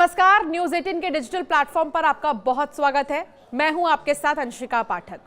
नमस्कार, न्यूज 18 के digital platform पर आपका बहुत स्वागत है। मैं हूं आपके साथ अंशिका पाठक।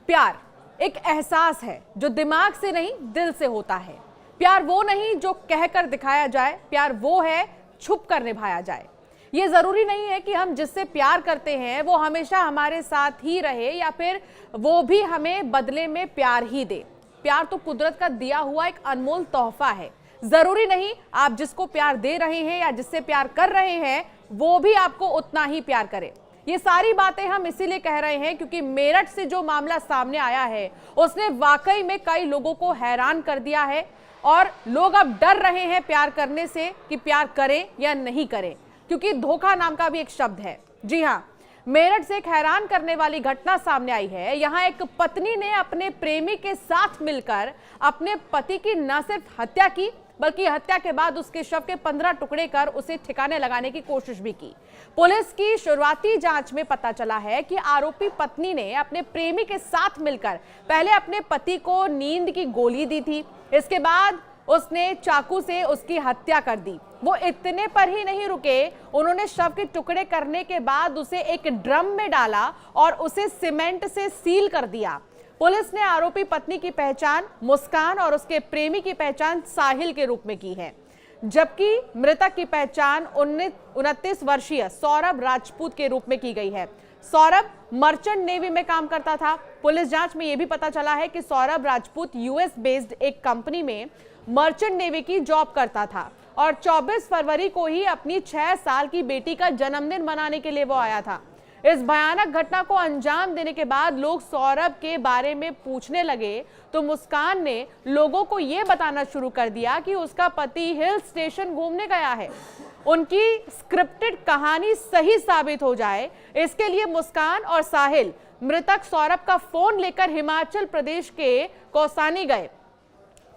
प्यार एक एहसास है जो दिमाग से नहीं दिल से होता है। प्यार वो नहीं जो कहकर दिखाया जाए, प्यार वो है छुप कर निभाया जाए। ये जरूरी नहीं है कि हम जिससे प्यार करते हैं वो हमेशा हमारे साथ ही रहे या फिर वो भी हमें बदले में प्यार ही दे। प्यार तो कुदरत का दिया हुआ एक अनमोल तोहफा है। जरूरी नहीं आप जिसको प्यार दे रहे हैं या जिससे प्यार कर रहे हैं वो भी आपको उतना ही प्यार करे। ये सारी बातें हम इसीलिए कह रहे हैं क्योंकि मेरठ से जो मामला सामने आया है उसने वाकई में कई लोगों को हैरान कर दिया है और लोग अब डर रहे हैं प्यार करने से कि प्यार करें या नहीं करें, क्योंकि धोखा नाम का भी एक शब्द है। जी हाँ, मेरठ से एक हैरान करने वाली घटना सामने आई है। यहाँ एक पत्नी ने अपने प्रेमी के साथ मिलकर अपने पति की न सिर्फ हत्या की बल्कि हत्या के बाद उसके शव के 15 टुकड़े कर उसे ठिकाने लगाने की कोशिश भी की। पुलिस की शुरुआती जांच में पता चला है कि आरोपी पत्नी ने अपने प्रेमी के साथ मिलकर पहले अपने पति को नींद की गोली दी थी। इसके बाद उसने चाकू से उसकी हत्या कर दी। वो इतने पर ही नहीं रुके, उन्होंने शव के टुकड़े करने के बाद उसे एक ड्रम में डाला और उसे सीमेंट से सील कर दिया। पुलिस ने आरोपी पत्नी की पहचान मुस्कान और उसके प्रेमी की पहचान साहिल के रूप में की है, जबकि मृतक की पहचान 29 वर्षीय सौरभ राजपूत के रूप में की गई है। सौरभ मर्चेंट नेवी में काम करता था। पुलिस जांच में यह भी पता चला है कि सौरभ राजपूत यूएस बेस्ड एक कंपनी में मर्चेंट नेवी की जॉब करता था और 24 फरवरी को ही अपनी 6 साल की बेटी का जन्मदिन मनाने के लिए वो आया था। इस भयानक घटना को अंजाम देने के बाद लोग सौरभ के बारे में पूछने लगे तो मुस्कान ने लोगों को यह बताना शुरू कर दिया कि उसका पति हिल स्टेशन घूमने गया है। उनकी स्क्रिप्टेड कहानी सही साबित हो जाए इसके लिए मुस्कान और साहिल मृतक सौरभ का फोन लेकर हिमाचल प्रदेश के कौसानी गए।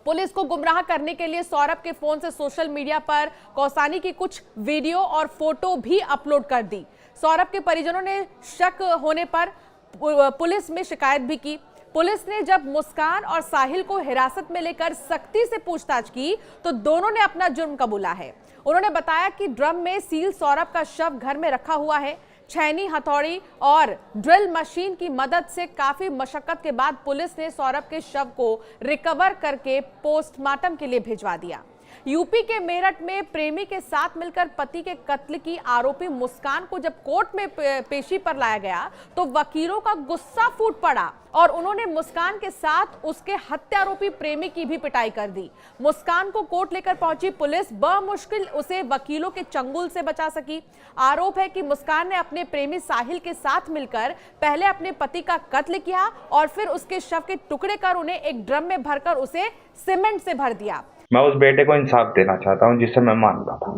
पुलिस को गुमराह करने के लिए सौरभ के फोन से सोशल मीडिया पर कौसानी की कुछ वीडियो और फोटो भी अपलोड कर दी। सौरभ के परिजनों ने शक होने पर पुलिस में शिकायत भी की। पुलिस ने जब मुस्कान और साहिल को हिरासत में लेकर सख्ती से पूछताछ की तो दोनों ने अपना जुर्म कबूला है। उन्होंने बताया कि ड्रम में सील सौरभ का शव घर में रखा हुआ है। छैनी, हथौड़ी और ड्रिल मशीन की मदद से काफी मशक्कत के बाद पुलिस ने सौरभ के शव को रिकवर करके पोस्टमार्टम के लिए भिजवा दिया। यूपी के मेरठ में प्रेमी के साथ मिलकर पति के कत्ल की आरोपी मुस्कान को जब कोर्ट में पेशी पर लाया गया तो वकीलों का गुस्सा फूट पड़ा और उन्होंने मुस्कान के साथ उसके हत्यारोपी प्रेमी की भी पिटाई कर दी। मुस्कान को कोर्ट लेकर पहुंची पुलिस बमुश्किल उसे वकीलों के चंगुल से बचा सकी। आरोप है कि मुस्कान ने अपने प्रेमी साहिल के साथ मिलकर पहले अपने पति का कत्ल किया और फिर उसके शव के टुकड़े कर उन्हें एक ड्रम में भरकर उसे सीमेंट से भर दिया। मैं उस बेटे को इंसाफ देना चाहता हूँ जिससे मैं मानता था।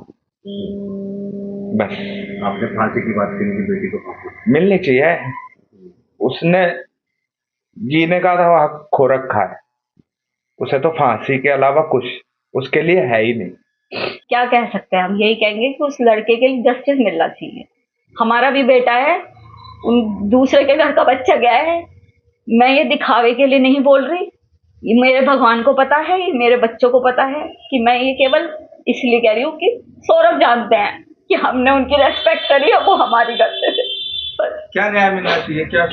बस आपने फांसी की बात करी कि बेटी को फांसी मिलनी चाहिए। उसने जीने का तो हक खो रखा है, उसे तो फांसी के अलावा कुछ उसके लिए है ही नहीं। क्या कह सकते हैं हम, यही कहेंगे कि उस लड़के के लिए जस्टिस मिलना चाहिए। हमारा भी बेटा है, उन दूसरे के घर का बच्चा गया है। मैं ये दिखावे के लिए नहीं बोल रही, ये मेरे भगवान को पता है, ये मेरे बच्चों को पता है कि मैं ये केवल इसलिए कह रही हूँ कि सौरभ जानते हैं कि हमने उनकी रेस्पेक्ट करी और वो हमारी करते थे। बस क्या न्याय मिलना चाहिए, क्या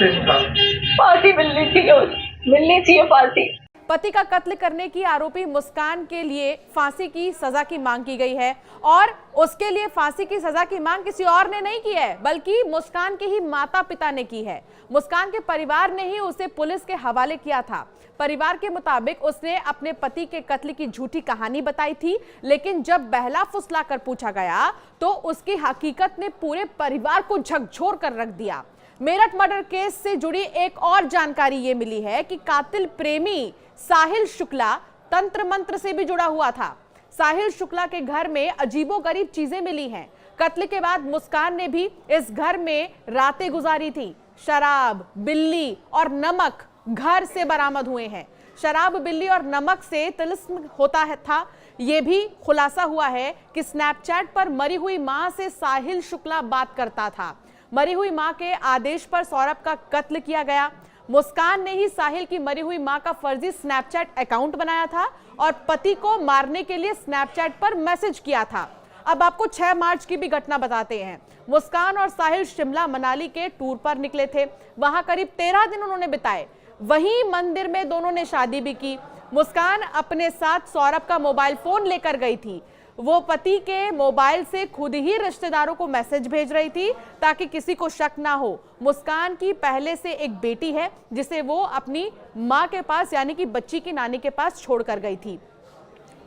फांसी मिलनी चाहिए फांसी। पति का कत्ल करने की आरोपी मुस्कान के लिए फांसी की सजा की मांग की गई है और उसके लिए फांसी की सजा की मांग किसी और ने नहीं की है बल्कि मुस्कान के ही माता पिता ने की है। मुस्कान के परिवार ने ही उसे पुलिस के हवाले किया था। परिवार के मुताबिक उसने अपने पति के कत्ल की झूठी कहानी बताई थी, लेकिन जब बहला फुसला कर पूछा गया तो उसकी हकीकत ने पूरे परिवार को झकझोर कर रख दिया। मेरठ मर्डर केस से जुड़ी एक और जानकारी ये मिली है कि कातिल प्रेमी साहिल शुक्ला तंत्र मंत्र से भी जुड़ा हुआ था। साहिल शुक्ला के घर में अजीबोगरीब चीजें मिली हैं। कत्ल के बाद मुस्कान ने भी इस घर में रातें गुजारी थी। शराब, बिल्ली और नमक घर से बरामद हुए हैं। शराब, बिल्ली और नमक से तिलिस्म होता है था। यह भी खुलासा हुआ है कि स्नैपचैट पर मरी हुई मां से साहिल शुक्ला बात करता था। मरी हुई मां के आदेश पर सौरभ का कत्ल किया गया। मुस्कान ने ही साहिल की मरी हुई मां का फर्जी स्नैपचैट अकाउंट बनाया था और पति को मारने के लिए स्नैपचैट पर मैसेज किया था। अब आपको 6 मार्च की भी घटना बताते हैं। मुस्कान और साहिल शिमला मनाली के टूर पर निकले थे। वहां करीब 13 दिन उन्होंने बिताए। वहीं मंदिर में दोनों ने शादी भी की। मुस्कान अपने साथ सौरभ का मोबाइल फोन लेकर गई थी। वो पति के मोबाइल से खुद ही रिश्तेदारों को मैसेज भेज रही थी ताकि किसी को शक ना हो। मुस्कान की पहले से एक बेटी है जिसे वो अपनी मां के पास यानी कि बच्ची की नानी के पास छोड़कर गई थी।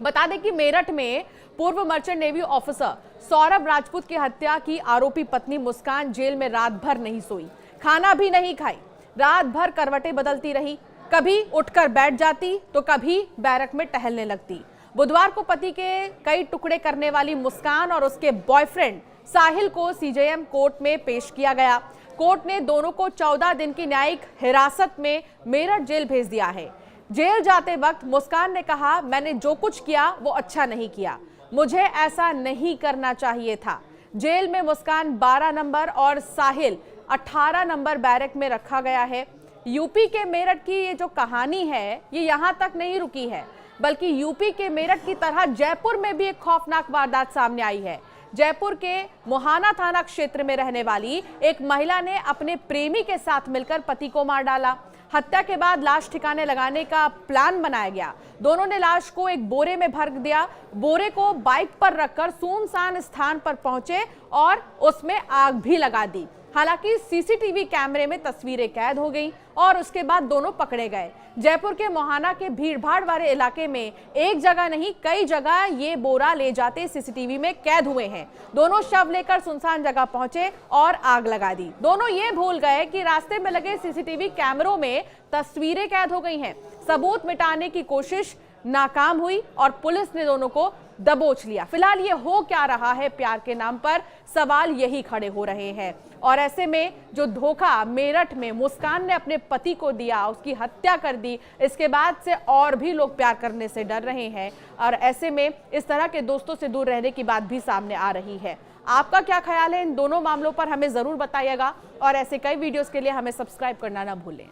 बता दें कि मेरठ में पूर्व merchant navy officer Saurabh Rajput की हत्या की आरोपी पत्नी मुस्कान जेल में रात भर नहीं सोई, खाना भी नहीं खाई। रात भर करवटें बदलती रही, कभी उठकर बैठ जाती तो कभी बैरक में टहलने लगती। बुधवार को पति के कई टुकड़े करने वाली मुस्कान और उसके बॉयफ्रेंड साहिल को सीजेएम कोर्ट में पेश किया गया। कोर्ट ने दोनों को 14 दिन की न्यायिक हिरासत में मेरठ जेल भेज दिया है। जेल जाते वक्त मुस्कान ने कहा, मैंने जो कुछ किया वो अच्छा नहीं किया, मुझे ऐसा नहीं करना चाहिए था। जेल में मुस्कान 12 नंबर और साहिल 18 नंबर बैरक में रखा गया है। यूपी के मेरठ की ये जो कहानी है ये यहाँ तक नहीं रुकी है, बल्कि यूपी के मेरठ की तरह जयपुर में भी एक खौफनाक वारदात सामने आई है। जयपुर के मोहाना थाना क्षेत्र में रहने वाली एक महिला ने अपने प्रेमी के साथ मिलकर पति को मार डाला। हत्या के बाद लाश ठिकाने लगाने का प्लान बनाया गया। दोनों ने लाश को एक बोरे में भर दिया। बोरे को बाइक पर रखकर सुनसान स्थान पर पहुंचे और उसमें आग भी लगा दी। हालांकि सीसीटीवी कैमरे में तस्वीरें कैद हो गई और उसके बाद दोनों पकड़े गए। जयपुर के मोहाना के भीड़भाड़ वाले इलाके में एक जगह नहीं कई जगह ये बोरा ले जाते सीसीटीवी में कैद हुए हैं। दोनों शव लेकर सुनसान जगह पहुंचे और आग लगा दी। दोनों ये भूल गए कि रास्ते में लगे सीसीटीवी कैमरों में तस्वीरें कैद हो गई हैं। सबूत मिटाने की कोशिश नाकाम हुई और पुलिस ने दोनों को दबोच लिया। फिलहाल ये हो क्या रहा है प्यार के नाम पर, सवाल यही खड़े हो रहे हैं। और ऐसे में जो धोखा मेरठ में मुस्कान ने अपने पति को दिया, उसकी हत्या कर दी, इसके बाद से और भी लोग प्यार करने से डर रहे हैं और ऐसे में इस तरह के दोस्तों से दूर रहने की बात भी सामने आ रही है। आपका क्या ख्याल है इन दोनों मामलों पर, हमें जरूर बताइएगा और ऐसे कई वीडियोस के लिए हमें सब्सक्राइब करना ना भूलें।